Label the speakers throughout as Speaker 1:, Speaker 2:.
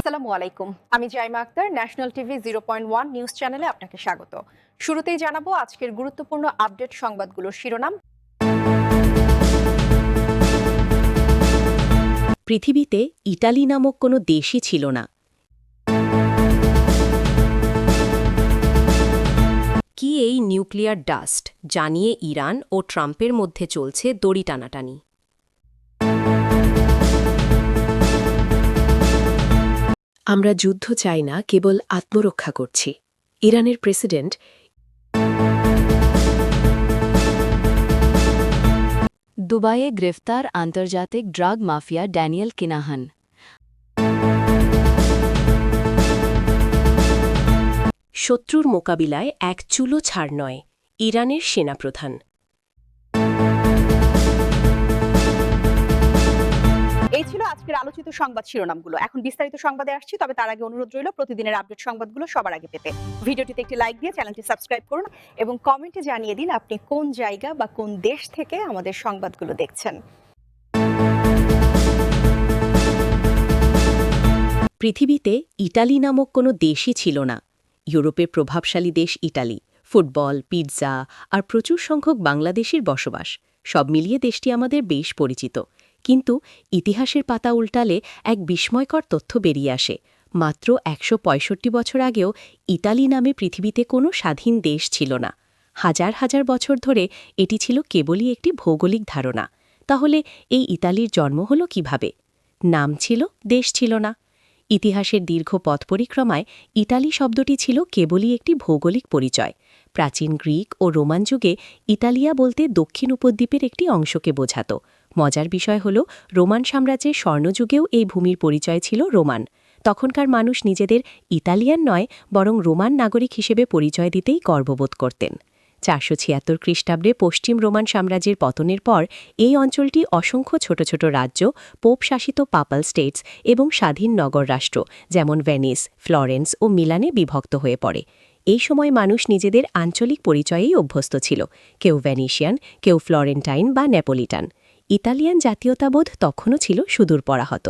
Speaker 1: আসসালামু আলাইকুম। আমি Zaima Akter, national TV 0.1 news চ্যানেলে আপনাকে স্বাগত। শুরুতেই জানাবো আজকের গুরুত্বপূর্ণ আপডেট সংবাদগুলোর শিরোনাম।
Speaker 2: পৃথিবীতে ইটালি নামক কোনো দেশই ছিল না। কি এই নিউক্লিয়ার ডাস্ট জানিয়ে ইরান ও ট্রাম্পের মধ্যে চলছে দড়ি টানাটানি। আমরা যুদ্ধ চাই না, কেবল আত্মরক্ষা করছি। ইরানের প্রেসিডেন্ট দুবাইয়ে গ্রেফতার আন্তর্জাতিক ড্রাগ মাফিয়া ড্যানিয়েল কিনাহান। শত্রুর মোকাবিলায় এক চুলো ছাড় নয়, ইরানের সেনাপ্রধান।
Speaker 1: এই ছিল আজকের আলোচিত সংবাদ শিরোনামগুলো। এখন বিস্তারিত সংবাদে আসছি, তবে তার আগে অনুরোধ রইল প্রতিদিনের আপডেট সংবাদগুলো সবার আগে পেতে ভিডিওটিতে একটি লাইক দিয়ে চ্যানেলটি সাবস্ক্রাইব করুন এবং কমেন্টে জানিয়ে দিন আপনি কোন জায়গা বা কোন দেশ থেকে আমাদের সংবাদগুলো দেখছেন।
Speaker 2: পৃথিবীতে ইটালি নামক কোনো দেশই ছিল না। ইউরোপের প্রভাবশালী দেশ ইটালি, ফুটবল, পিৎজা আর প্রচুর সংখ্যক বাংলাদেশির বসবাস, সব মিলিয়ে দেশটি আমাদের বেশ পরিচিত। কিন্তু ইতিহাসের পাতা উল্টালে এক বিস্ময়কর তথ্য বেরিয়ে আসে। মাত্র ১৬৫ বছর আগেও ইটালি নামে পৃথিবীতে কোনো স্বাধীন দেশ ছিল না। হাজার হাজার বছর ধরে এটি ছিল কেবলই একটি ভৌগোলিক ধারণা। তাহলে এই ইতালির জন্ম হলো কিভাবে? নাম ছিল, দেশ ছিল না। ইতিহাসের দীর্ঘ পথ পরিক্রমায় ইটালি শব্দটি ছিল কেবলই একটি ভৌগোলিক পরিচয়। প্রাচীন গ্রিক ও রোমান যুগে ইতালিয়া বলতে দক্ষিণ উপদ্বীপের একটি অংশকে বোঝাত। মজার বিষয় হল, রোমান সাম্রাজ্যের স্বর্ণযুগেও এই ভূমির পরিচয় ছিল রোমান। তখনকার মানুষ নিজেদের ইতালিয়ান নয়, বরং রোমান নাগরিক হিসেবে পরিচয় দিতেই গর্ববোধ করতেন। ৪৭৬ খ্রিস্টাব্দে পশ্চিম রোমান সাম্রাজ্যের পতনের পর এই অঞ্চলটি অসংখ্য ছোট ছোট রাজ্য, পোপ শাসিত পাপাল স্টেটস এবং স্বাধীন নগর রাষ্ট্র যেমন ভেনিস, ফ্লরেন্স ও মিলানে বিভক্ত হয়ে পড়ে। এই সময় মানুষ নিজেদের আঞ্চলিক পরিচয়েই অভ্যস্ত ছিল, কেউ ভেনিশিয়ান, কেউ ফ্লরেন্টাইন বা নেপোলিটান। ইতালিয়ান জাতীয়তাবোধ তখনও ছিল সুদূর পরাহত।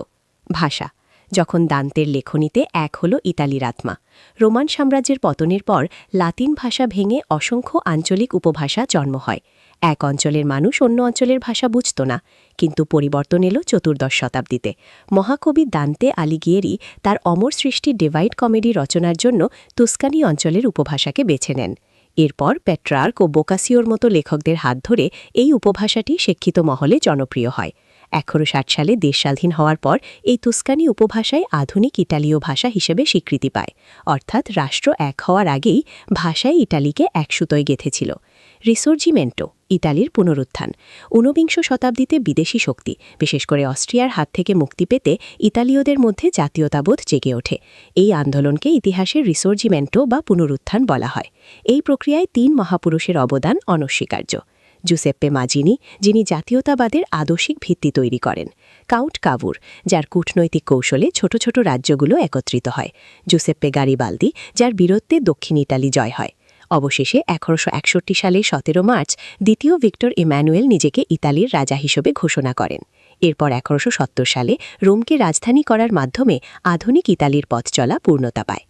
Speaker 2: ভাষা, যখন দান্তের লেখনীতে এক হল ইতালির আত্মা। রোমান সাম্রাজ্যের পতনের পর লাতিন ভাষা ভেঙে অসংখ্য আঞ্চলিক উপভাষা জন্ম হয়। এক অঞ্চলের মানুষ অন্য অঞ্চলের ভাষা বুঝত না, কিন্তু পরিবর্তন এলো ১৪দশ শতাব্দীতে। মহাকবি দান্তে আলিগিয়েরি তার অমর সৃষ্টি ডিভাইড কমেডি রচনার জন্য তুস্কানি অঞ্চলের উপভাষাকে বেছে নেন। এরপর পেট্রার্ক ও বোকাসিওর মতো লেখকদের হাত ধরে এই উপভাষাটি শিক্ষিত মহলে জনপ্রিয় হয়। ১১৬০ সালে দেশ স্বাধীন হওয়ার পর এই তুস্কানি উপভাষায় আধুনিক ইটালীয় ভাষা হিসেবে স্বীকৃতি পায়। অর্থাৎ রাষ্ট্র এক হওয়ার আগেই ভাষায় ইটালিকে এক সুতোয় গেঁথেছিল। রিসোর্জিমেন্টো, ইতালির পুনরুত্থান। ঊনবিংশ শতাব্দীতে বিদেশি শক্তি, বিশেষ করে অস্ট্রিয়ার হাত থেকে মুক্তি পেতে ইতালীয়দের মধ্যে জাতীয়তাবোধ জেগে ওঠে। এই আন্দোলনকে ইতিহাসের রিসোর্জিমেন্টো বা পুনরুত্থান বলা হয়। এই প্রক্রিয়ায় ৩ মহাপুরুষের অবদান অনস্বীকার্য। জুসেপ্পে মাজিনি, যিনি জাতীয়তাবাদের আদর্শিক ভিত্তি তৈরি করেন। কাউন্ট কাভুর, যার কূটনৈতিক কৌশলে ছোট ছোট রাজ্যগুলো একত্রিত হয়। জুসেপ্পে গারিবালদি, যার বীরত্বে দক্ষিণ ইটালি জয় হয়। অবশেষে ১১৬১ সালে ১৭ মার্চ দ্বিতীয় ভিক্টর ইম্যানুয়েল নিজেকে ইতালির রাজা হিসেবে ঘোষণা করেন। এরপর ১১৭০ সালে রোমকে রাজধানী করার মাধ্যমে আধুনিক ইতালির পথ চলা পূর্ণতা পায়।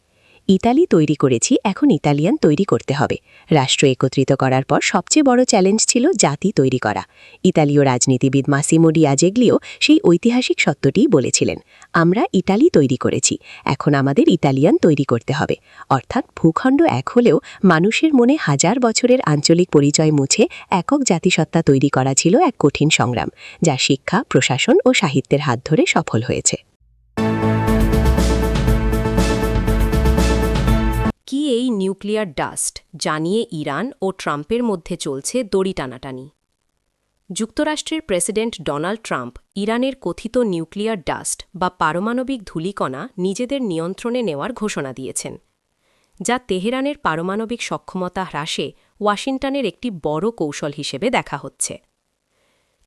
Speaker 2: ইতালি তৈরি করেছি, এখন ইতালিয়ান তৈরি করতে হবে। রাষ্ট্র একত্রিত করার পর সবচেয়ে বড় চ্যালেঞ্জ ছিল জাতি তৈরি করা। ইতালীয় রাজনীতিবিদ মাসিমো ডিয়াজেগ্লিও সেই ঐতিহাসিক সত্যটিই বলেছিলেন, আমরা ইটালি তৈরি করেছি, এখন আমাদের ইতালিয়ান তৈরি করতে হবে। অর্থাৎ ভূখণ্ড এক হলেও মানুষের মনে হাজার বছরের আঞ্চলিক পরিচয় মুছে একক জাতিসত্তা তৈরি করা ছিল এক কঠিন সংগ্রাম, যা শিক্ষা, প্রশাসন ও সাহিত্যের হাত ধরে সফল হয়েছে। কি এই নিউক্লিয়ার ডাস্ট জানিয়ে ইরান ও ট্রাম্পের মধ্যে চলছে দড়ি টানাটানি। যুক্তরাষ্ট্রের প্রেসিডেন্ট ডোনাল্ড ট্রাম্প ইরানের কথিত নিউক্লিয়ার ডাস্ট বা পারমাণবিক ধূলিকণা নিজেদের নিয়ন্ত্রণে নেওয়ার ঘোষণা দিয়েছেন, যা তেহরানের পারমাণবিক সক্ষমতা হ্রাসে ওয়াশিংটনের একটি বড় কৌশল হিসেবে দেখা হচ্ছে।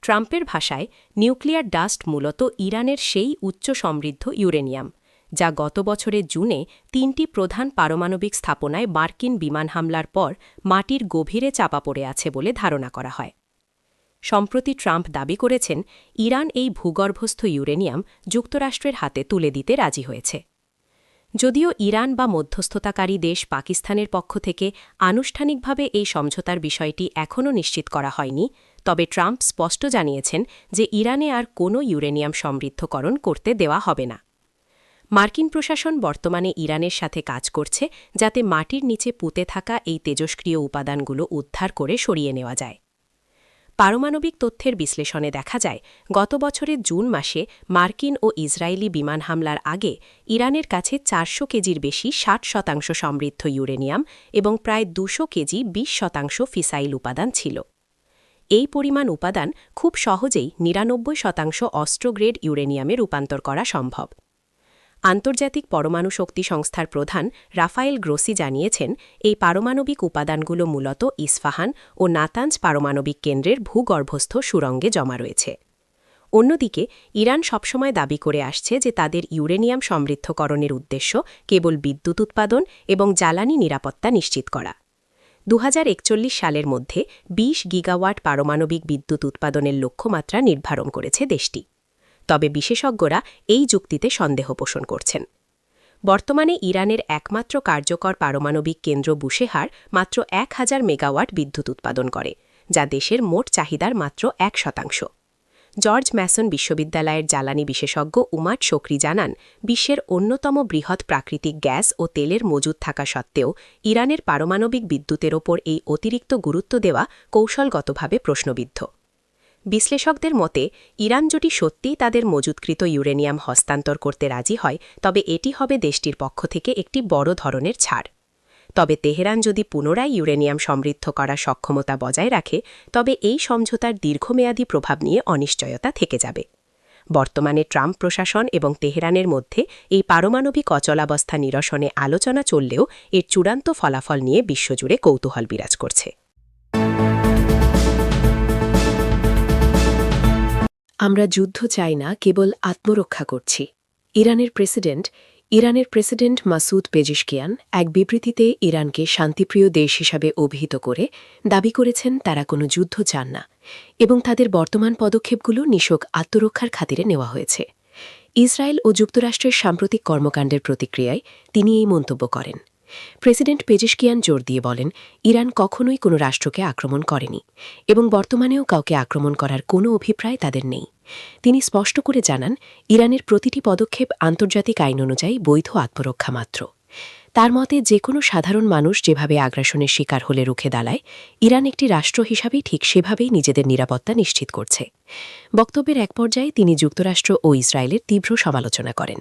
Speaker 2: ট্রাম্পের ভাষায় নিউক্লিয়ার ডাস্ট মূলত ইরানের সেই উচ্চ সমৃদ্ধ ইউরেনিয়াম, যা গত বছরের জুনে ৩টি প্রধান পারমাণবিক স্থাপনায় মার্কিন বিমান হামলার পর মাটির গভীরে চাপা পড়ে আছে বলে ধারণা করা হয়। সম্প্রতি ট্রাম্প দাবি করেছেন, ইরান এই ভূগর্ভস্থ ইউরেনিয়াম যুক্তরাষ্ট্রের হাতে তুলে দিতে রাজি হয়েছে। যদিও ইরান বা মধ্যস্থতাকারী দেশ পাকিস্তানের পক্ষ থেকে আনুষ্ঠানিকভাবে এই সমঝোতার বিষয়টি এখনও নিশ্চিত করা হয়নি, তবে ট্রাম্প স্পষ্ট জানিয়েছেন যে ইরানে আর কোনো ইউরেনিয়াম সমৃদ্ধকরণ করতে দেওয়া হবে না। মার্কিন প্রশাসন বর্তমানে ইরানের সাথে কাজ করছে যাতে মাটির নিচে পুঁতে থাকা এই তেজস্ক্রিয় উপাদানগুলো উদ্ধার করে সরিয়ে নেওয়া যায়। পারমাণবিক তথ্যের বিশ্লেষণে দেখা যায়, গত বছরের জুন মাসে মার্কিন ও ইসরায়েলি বিমান হামলার আগে ইরানের কাছে 400 কেজির বেশি 60% সমৃদ্ধ ইউরেনিয়াম এবং প্রায় 200 কেজি 20% ফিসাইল উপাদান ছিল। এই পরিমাণ উপাদান খুব সহজেই 99% অস্ত্রগ্রেড ইউরেনিয়ামে রূপান্তর করা সম্ভব। আন্তর্জাতিক পরমাণু শক্তি সংস্থার প্রধান রাফায়েল গ্রোসি জানিয়েছেন, এই পারমাণবিক উপাদানগুলো মূলত ইস্ফাহান ও নাতাঞ্জ পারমাণবিক কেন্দ্রের ভূগর্ভস্থ সুড়ঙ্গে জমা রয়েছে। অন্যদিকে ইরান সবসময় দাবি করে আসছে যে তাদের ইউরেনিয়াম সমৃদ্ধকরণের উদ্দেশ্য কেবল বিদ্যুৎ উৎপাদন এবং জ্বালানি নিরাপত্তা নিশ্চিত করা। 2041 সালের মধ্যে 20 গিগাওয়াট পারমাণবিক বিদ্যুৎ উৎপাদনের লক্ষ্যমাত্রা নির্ধারণ করেছে দেশটি। তবে বিশেষজ্ঞরা এই যুক্তিতে সন্দেহ পোষণ করছেন। বর্তমানে ইরানের একমাত্র কার্যকর পারমাণবিক কেন্দ্র বুশেহার মাত্র 1000 মেগাওয়াট বিদ্যুৎ উৎপাদন করে, যা দেশের মোট চাহিদার মাত্র 1%। জর্জ ম্যাসন বিশ্ববিদ্যালয়ের জ্বালানি বিশেষজ্ঞ উমাদ শোকরি জানান, বিশ্বের অন্যতম বৃহৎ প্রাকৃতিক গ্যাস ও তেলের মজুদ থাকা সত্ত্বেও ইরানের পারমাণবিক বিদ্যুতের ওপর এই অতিরিক্ত গুরুত্ব দেওয়া কৌশলগতভাবে প্রশ্নবিদ্ধ। বিশ্লেষকদের মতে, ইরান যদি সত্যিই তাদের মজুতকৃত ইউরেনিয়াম হস্তান্তর করতে রাজি হয়, তবে এটি হবে দেশটির পক্ষ থেকে একটি বড় ধরনের ছাড়। তবে তেহরান যদি পুনরায় ইউরেনিয়াম সমৃদ্ধ করার সক্ষমতা বজায় রাখে, তবে এই সমঝোতার দীর্ঘমেয়াদী প্রভাব নিয়ে অনিশ্চয়তা থেকে যাবে। বর্তমানে ট্রাম্প প্রশাসন এবং তেহরানের মধ্যে এই পারমাণবিক অচলাবস্থা নিরসনে আলোচনা চললেও এর চূড়ান্ত ফলাফল নিয়ে বিশ্বজুড়ে কৌতূহল বিরাজ করছে।
Speaker 3: আমরা যুদ্ধ চাই না, কেবল আত্মরক্ষা করছি। ইরানের প্রেসিডেন্ট মাসুদ পেজিশকিয়ান এক বিবৃতিতে ইরানকে শান্তিপ্রিয় দেশ হিসাবে অভিহিত করে দাবি করেছেন তারা কোনো যুদ্ধ চান না এবং তাদের বর্তমান পদক্ষেপগুলো নিছক আত্মরক্ষার খাতিরে নেওয়া হয়েছে। ইসরায়েল ও যুক্তরাষ্ট্রের সাম্প্রতিক কর্মকাণ্ডের প্রতিক্রিয়ায় তিনি এই মন্তব্য করেন। প্রেসিডেন্ট পেজিশকিয়ান জোর দিয়ে বলেন, ইরান কখনোই কোনো রাষ্ট্রকে আক্রমণ করেনি এবং বর্তমানেও কাউকে আক্রমণ করার কোনো অভিপ্রায় তাদের নেই। তিনি স্পষ্ট করে জানান, ইরানের প্রতিটি পদক্ষেপ আন্তর্জাতিক আইন অনুযায়ী বৈধ আত্মরক্ষা মাত্র। তার মতে, যে কোনো সাধারণ মানুষ যেভাবে আগ্রাসনের শিকার হলে রুখে দাঁড়ায়, ইরান একটি রাষ্ট্র হিসাবেই ঠিক সেভাবেই নিজেদের নিরাপত্তা নিশ্চিত করছে। বক্তব্যের এক পর্যায়ে তিনি যুক্তরাষ্ট্র ও ইসরায়েলের তীব্র সমালোচনা করেন।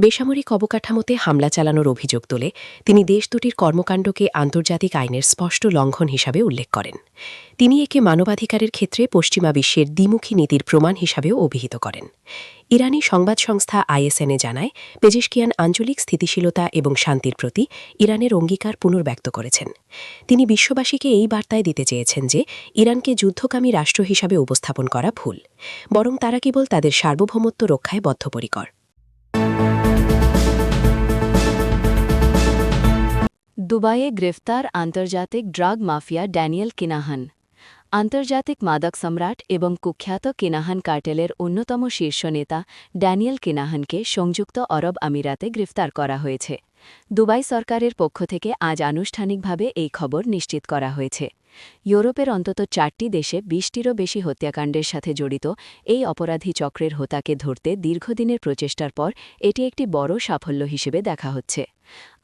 Speaker 3: বেসামরিক অবকাঠামোতে হামলা চালানোর অভিযোগ তোলে তিনি দেশ দুটির কর্মকাণ্ডকে আন্তর্জাতিক আইনের স্পষ্ট লঙ্ঘন হিসাবে উল্লেখ করেন। তিনি একে মানবাধিকারের ক্ষেত্রে পশ্চিমা বিশ্বের দ্বিমুখী নীতির প্রমাণ হিসাবেও অভিহিত করেন। ইরানি সংবাদ সংস্থা ISN জানায়, পেজিশকিয়ান আঞ্চলিক স্থিতিশীলতা এবং শান্তির প্রতি ইরানের অঙ্গীকার পুনর্ব্যক্ত করেছেন। তিনি বিশ্ববাসীকে এই বার্তায় দিতে চেয়েছেন যে ইরানকে যুদ্ধকামী রাষ্ট্র হিসাবে উপস্থাপন করা ভুল, বরং তারা কেবল তাদের সার্বভৌমত্ব রক্ষায় বদ্ধপরিকর।
Speaker 4: দুবাইয়ে গ্রেফতার আন্তর্জাতিক ড্রাগ মাফিয়া ড্যানিয়েল কিনাহান। আন্তর্জাতিক মাদক সম্রাট এবং কুখ্যাত কিনাহান কার্টেলের অন্যতম শীর্ষ নেতা ড্যানিয়েল কিনাহানকে সংযুক্ত আরব আমিরাতে গ্রেফতার করা হয়েছে। দুবাই সরকারের পক্ষ থেকে আজ আনুষ্ঠানিকভাবে এই খবর নিশ্চিত করা হয়েছে। ইউরোপের অন্তত 4টি দেশে 20টিরও বেশি হত্যাকাণ্ডের সাথে জড়িত এই অপরাধী চক্রের হোতাকে ধরতে দীর্ঘদিনের প্রচেষ্টার পর এটি একটি বড় সাফল্য হিসেবে দেখা হচ্ছে।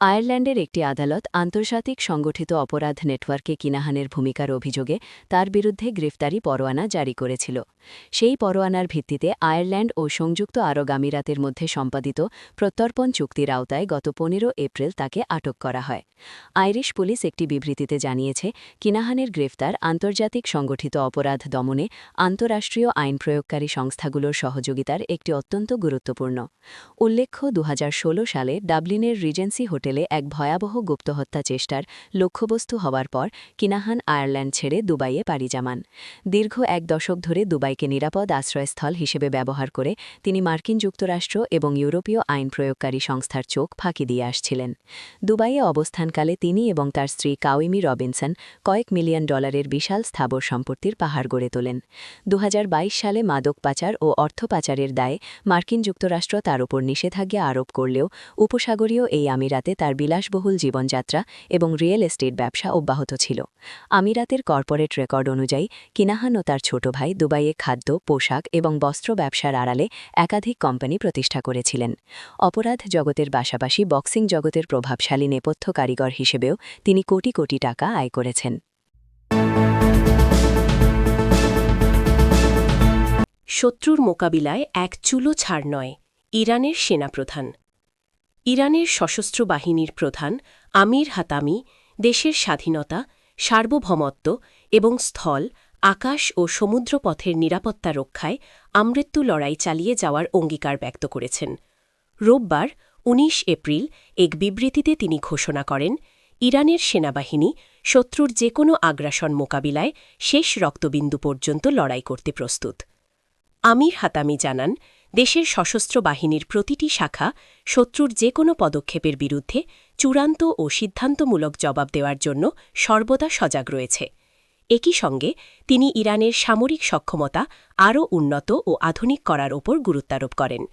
Speaker 4: আয়ারল্যান্ডের একটি আদালত আন্তর্জাতিক সংগঠিত অপরাধ নেটওয়ার্কে কিনাহানের ভূমিকার অভিযোগে তার বিরুদ্ধে গ্রেফতারি পরোয়ানা জারি করেছিল। সেই পরোয়ানার ভিত্তিতে আয়ারল্যান্ড ও সংযুক্ত আরব আমিরাতের মধ্যে সম্পাদিত প্রত্যর্পণ চুক্তির আওতায় গত 15 এপ্রিল তাকে আটক করা হয়। আইরিশ পুলিশ একটি বিবৃতিতে জানিয়েছে, কিনাহানের গ্রেফতার আন্তর্জাতিক সংগঠিত অপরাধ দমনে আন্তঃরাষ্ট্রীয় আইন প্রয়োগকারী সংস্থাগুলোর সহযোগিতার একটি অত্যন্ত গুরুত্বপূর্ণ। উল্লেখ্য, 2016 সালে ডাবলিনের রিজেন্সি হোটেলে এক ভয়াবহ গুপ্তহত্যা চেষ্টার লক্ষ্যবস্তু হওয়ার পর কিনাহান আয়ারল্যান্ড ছেড়ে দুবাইয়ে পাড়ি জমান। দীর্ঘ এক দশক ধরে দুবাইকে নিরাপদ আশ্রয়স্থল হিসেবে ব্যবহার করে তিনি মার্কিন যুক্তরাষ্ট্র এবং ইউরোপীয় আইন প্রয়োগকারী সংস্থার চোখ ফাঁকি দিয়ে আসছিলেন। দুবাইয়ে অবস্থানকালে তিনি এবং তার স্ত্রী কাউইমি রবিনসন কয়েক মিলিয়ন মিলিয়ন ডলারের বিশাল স্থাবর সম্পত্তির পাহাড় গড়ে তোলেন 2022 সালে মাদক পাচার ও অর্থ পাচারের দায়ে মার্কিন যুক্তরাষ্ট্র তার উপর নিষেধাজ্ঞা আরোপ করলেও উপসাগরীয় এই আমিরাতে তার বিলাসবহুল জীবনযাত্রা এবং রিয়েল এস্টেট ব্যবসা অব্যাহত ছিল আমিরাতের কর্পোরেট রেকর্ড অনুযায়ী কিনাহান ও তার ছোট ভাই দুবাইয়ে খাদ্য পোশাক এবং বস্ত্র ব্যবসার আড়ালে একাধিক কোম্পানি প্রতিষ্ঠা করেছিলেন অপরাধ জগতের পাশাপাশি বক্সিং জগতের প্রভাবশালী নেপথ্য কারিগর হিসেবেও তিনি কোটি কোটি টাকা আয় করেছেন
Speaker 3: শত্রুর মোকাবিলায় এক চুলো ছাড় নয় ইরানের সেনাপ্রধান ইরানের সশস্ত্র বাহিনীর প্রধান আমির হাতামি দেশের স্বাধীনতা সার্বভৌমত্ব এবং স্থল আকাশ ও সমুদ্রপথের নিরাপত্তা রক্ষায় আমৃত্যু লড়াই চালিয়ে যাওয়ার অঙ্গীকার ব্যক্ত করেছেন রোববার ১৯ এপ্রিল এক বিবৃতিতে তিনি ঘোষণা করেন ইরানের সেনাবাহিনী শত্রুর যে কোনো আগ্রাসন মোকাবিলায় শেষ রক্তবিন্দু পর্যন্ত লড়াই করতে প্রস্তুত আমির হাতামি জানান দেশের সশস্ত্র বাহিনীর প্রতিটি শাখা শত্রুর যে কোনো পদক্ষেপের বিরুদ্ধে চূড়ান্ত ও সিদ্ধান্তমূলক জবাব দেওয়ার জন্য সর্বদা সজাগ রয়েছে একই সঙ্গে তিনি ইরানের সামরিক সক্ষমতা আরও উন্নত ও আধুনিক করার ওপর গুরুত্বারোপ করেন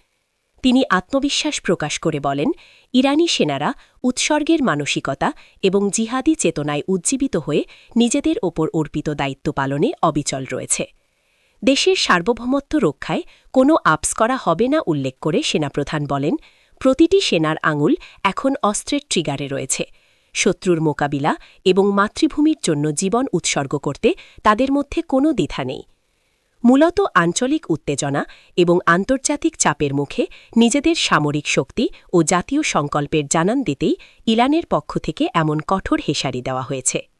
Speaker 3: তিনি আত্মবিশ্বাস প্রকাশ করে বলেন ইরানি সেনারা উৎসর্গের মানসিকতা এবং জিহাদি চেতনায় উজ্জীবিত হয়ে নিজেদের ওপর অর্পিত দায়িত্ব পালনে অবিচল রয়েছে দেশের সার্বভৌমত্ব রক্ষায় কোনো আপস করা হবে না উল্লেখ করে সেনাপ্রধান বলেন প্রতিটি সেনার আঙুল এখন অস্ত্রের ট্রিগারে রয়েছে শত্রুর মোকাবিলা এবং মাতৃভূমির জন্য জীবন উৎসর্গ করতে তাদের মধ্যে কোনো দ্বিধা নেই মূলত আঞ্চলিক উত্তেজনা এবং আন্তর্জাতিক চাপের মুখে নিজেদের সামরিক শক্তি ও জাতীয় সংকল্পের জানান দিতেই ইরানের পক্ষ থেকে এমন কঠোর হেঁশারি দেওয়া হয়েছে